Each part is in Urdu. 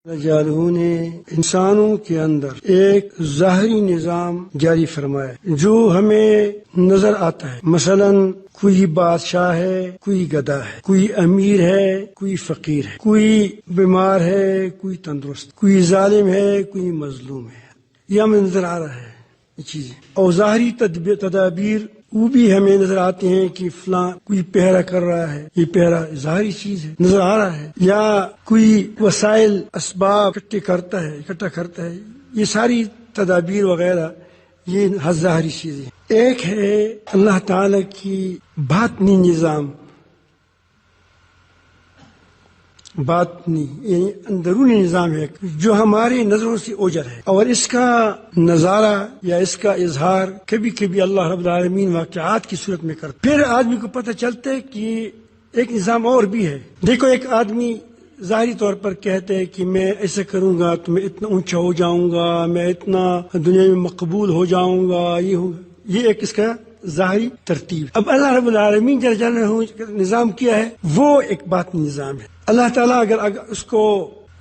جالہو نے انسانوں کے اندر ایک ظاہری نظام جاری فرمایا جو ہمیں نظر آتا ہے. مثلا کوئی بادشاہ ہے، کوئی گدھا ہے، کوئی امیر ہے، کوئی فقیر ہے، کوئی بیمار ہے، کوئی تندرست، کوئی ظالم ہے، کوئی مظلوم ہے. یہ ہمیں نظر آ رہا ہے یہ چیزیں. اور ظاہری تدابیر وہ بھی ہمیں نظر آتے ہیں کہ فلاں کوئی پہرا کر رہا ہے، یہ پہرا ظاہری چیز ہے، نظر آ رہا ہے. یا کوئی وسائل اسباب اکٹھا کرتا ہے. یہ ساری تدابیر وغیرہ یہ ظاہری چیزیں. ایک ہے اللہ تعالی کی باطنی نظام، باطنی یعنی اندرونی نظام ہے جو ہماری نظروں سے اوجھل ہے، اور اس کا نظارہ یا اس کا اظہار کبھی کبھی اللہ رب العالمین واقعات کی صورت میں کرتا. پھر آدمی کو پتہ چلتا ہے کہ ایک نظام اور بھی ہے. دیکھو ایک آدمی ظاہری طور پر کہتے ہیں کہ میں ایسا کروں گا تو میں اتنا اونچا ہو جاؤں گا، میں اتنا دنیا میں مقبول ہو جاؤں گا، یہ ہوگا. یہ ایک اس کا ظاہری ترتیب. اب اللہ رب العالمین جل جلالہ نظام کیا ہے وہ ایک باطنی نظام ہے. اللہ تعالیٰ اگر اس کو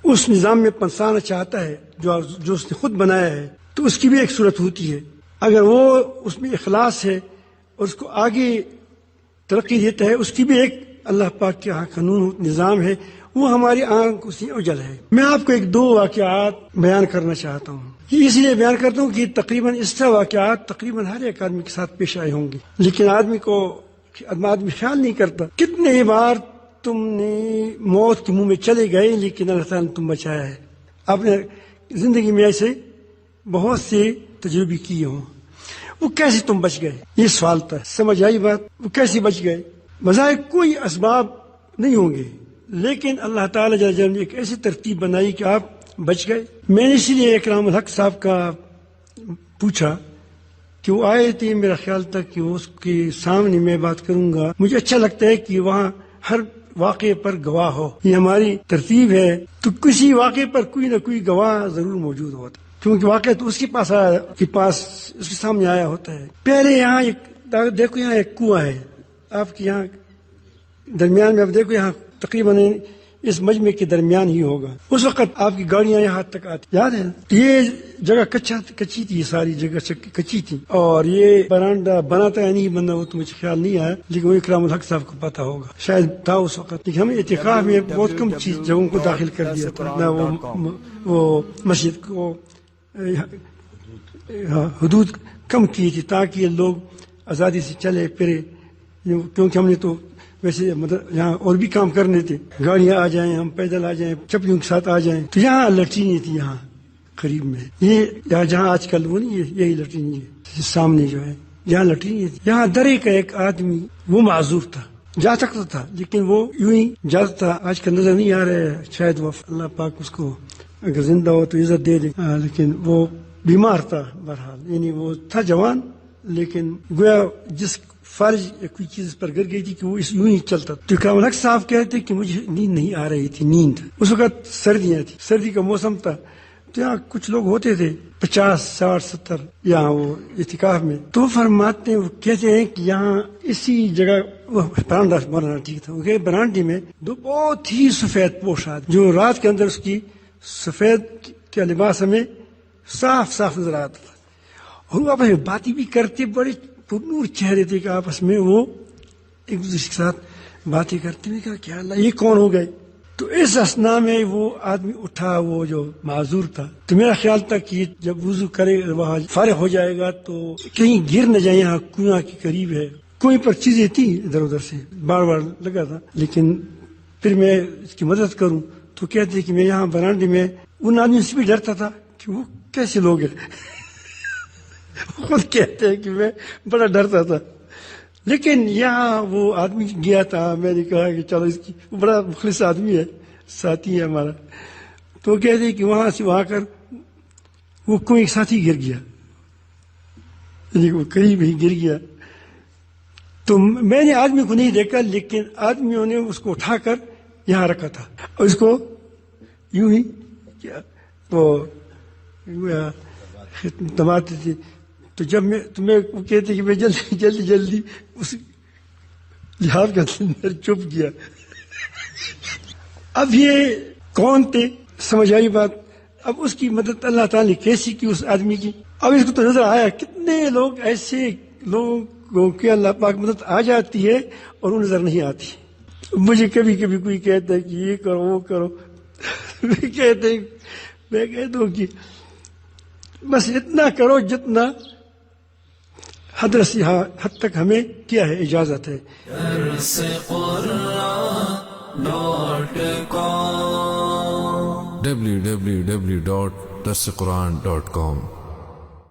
اس نظام میں پنسانا چاہتا ہے جو اس نے خود بنایا ہے تو اس کی بھی ایک صورت ہوتی ہے. اگر وہ اس میں اخلاص ہے اور اس کو آگے ترقی دیتا ہے، اس کی بھی ایک اللہ پاک کے یہاں قانون نظام ہے، وہ ہماری آنکھ سے اجل ہے. میں آپ کو ایک دو واقعات بیان کرنا چاہتا ہوں. یہ اس لیے بیان کرتا ہوں کہ تقریباً اس طرح واقعات تقریباً ہر ایک آدمی کے ساتھ پیش آئے ہوں گے، لیکن آدمی خیال نہیں کرتا. کتنے بار تم نے موت کے منہ میں چلے گئے لیکن اللہ تعالیٰ نے تم بچایا ہے. آپ نے زندگی میں ایسے بہت سے تجربے کیے ہوں. وہ کیسے تم بچ گئے؟ یہ سوال تھا. سمجھ آئی بات؟ وہ کیسے بچ گئے؟ بظاہر کوئی اسباب نہیں ہوں گے، لیکن اللہ تعالیٰ جل جلالہ نے ایک ایسی ترتیب بنائی کہ آپ بچ گئے. میں نے اسی لیے اکرام الحق صاحب کا پوچھا کہ وہ آئے تھے. میرا خیال تھا کہ اس کے سامنے میں بات کروں گا. مجھے اچھا لگتا ہے کہ وہاں ہر واقعے پر گواہ ہو. یہ ہماری ترتیب ہے. تو کسی واقعے پر کوئی نہ کوئی گواہ ضرور موجود ہوتا، کیونکہ واقعہ تو اس کے پاس اس کے سامنے آیا ہوتا ہے. پہلے یہاں دیکھو، یہاں ایک کنواں ہے آپ کے یہاں درمیان میں. اب دیکھو یہاں تقریباً اس مجمع کے درمیان ہی ہوگا. اس وقت آپ کی گاڑیاں یہاں تک آتی، یاد ہے؟ یہ جگہ کچی تھی، یہ ساری جگہ کچی تھی. اور یہ برانڈا بنا تھا یا نہیں بنا وہ تو مجھے خیال نہیں آیا، لیکن وہ اکرام الحق صاحب کو پتا ہوگا، شاید تھا اس وقت. لیکن ہم اعتکاف میں بہت کم چیز جگہوں کو داخل کر دیا تھا. نہ وہ مسجد کو حدود کم کی تھی تاکہ لوگ آزادی سے چلے پھرے، کیونکہ ہم نے تو ویسے یہاں اور بھی کام کرنے تھے. گاڑیاں آ جائیں، ہم پیدل آ جائیں، چپلیوں کے ساتھ آ جائیں. تو یہاں لٹرینی تھی یہاں قریب میں. یہ جہاں آج کل وہ نہیں ہے، یہی لٹرینی ہے سامنے جو ہے، یہاں لٹرینی تھی. یہاں درے کا ایک آدمی وہ معذور تھا، جا سکتا تھا لیکن وہ یوں ہی جاتا تھا. آج کل نظر نہیں آ رہا ہے، شاید وہ اللہ پاک اس کو اگر زندہ ہو تو عزت دے دے. لیکن وہ بیمار تھا بہرحال. یعنی وہ تھا جوان، لیکن گویا جس فارج کوئی چیز پر گر گئی تھی کہ وہ یوں ہی چلتا. تو اکرام الحق صاحب کہتے کہ مجھے نیند نہیں آ رہی تھی. نیند اس وقت سردیاں تھی، سردی کا موسم تھا. تو یہاں کچھ لوگ ہوتے تھے 50 60 70 یہاں وہ اعتکاف میں. تو فرماتے ہیں، وہ کہتے ہیں کہ یہاں اسی جگہ وہ برانڈا بنانا ٹھیک تھا. وہ برانڈے میں دو بہت ہی سفید پوش آدمی، جو رات کے اندر اس کی سفید کا لباس ہمیں صاف صاف نظر آتا تھا. اور وہ آپس میں باتیں بھی کرتے، بڑے پرنور چہرے تھے کہ آپس میں وہ ایک دوسرے کے ساتھ باتیں کرتے ہوئے. کیا اللہ یہ کون ہو گئے؟ تو اس اثنا میں وہ آدمی اٹھا، وہ جو معذور تھا. تو میرا خیال تھا کہ جب وضو کرے وہاں فارغ ہو جائے گا تو کہیں گر نہ جائے. یہاں کنواں کے قریب ہے، کوئی پر چیزیں تھی ادھر ادھر سے بار بار لگا تھا. لیکن پھر میں اس کی مدد کروں تو کہتے کہ میں یہاں برانڈے میں ان آدمیوں سے بھی ڈرتا تھا کہ وہ کیسے لوگ ہیں. خود کہتے ہیں کہ میں بڑا ڈرتا تھا. لیکن یہاں وہ آدمی گیا تھا، میں نے کہا کہ چلو اس کی، وہ بڑا مخلص آدمی ہے، ساتھی ہے ہمارا. تو کہتے ہیں کہ وہاں سے وہاں کر وہ کوئی ایک ساتھی گر گیا، یعنی وہ قریب ہی گر گیا. تو میں نے آدمی کو نہیں دیکھا، لیکن آدمیوں نے اس کو اٹھا کر یہاں رکھا تھا اور اس کو یوں ہی کیا وہ دباتے تھے. تو جب میں وہ کہتے کہ میں جلدی اس لحاظ کا اندر چپ گیا. اب یہ کون تھے؟ سمجھ آئی بات؟ اب اس کی مدد اللہ تعالیٰ نے کیسی کی اس آدمی کی؟ اب اس کو تو نظر آیا کتنے لوگ ایسے لوگوں کے اللہ پاک مدد آ جاتی ہے اور وہ نظر نہیں آتی. مجھے کبھی کبھی کوئی کہتا ہے کہ یہ کرو وہ کرو میں کہتا ہوں کہ بس اتنا کرو جتنا حد تک ہمیں کیا ہے اجازت ہے. www.darsequran.com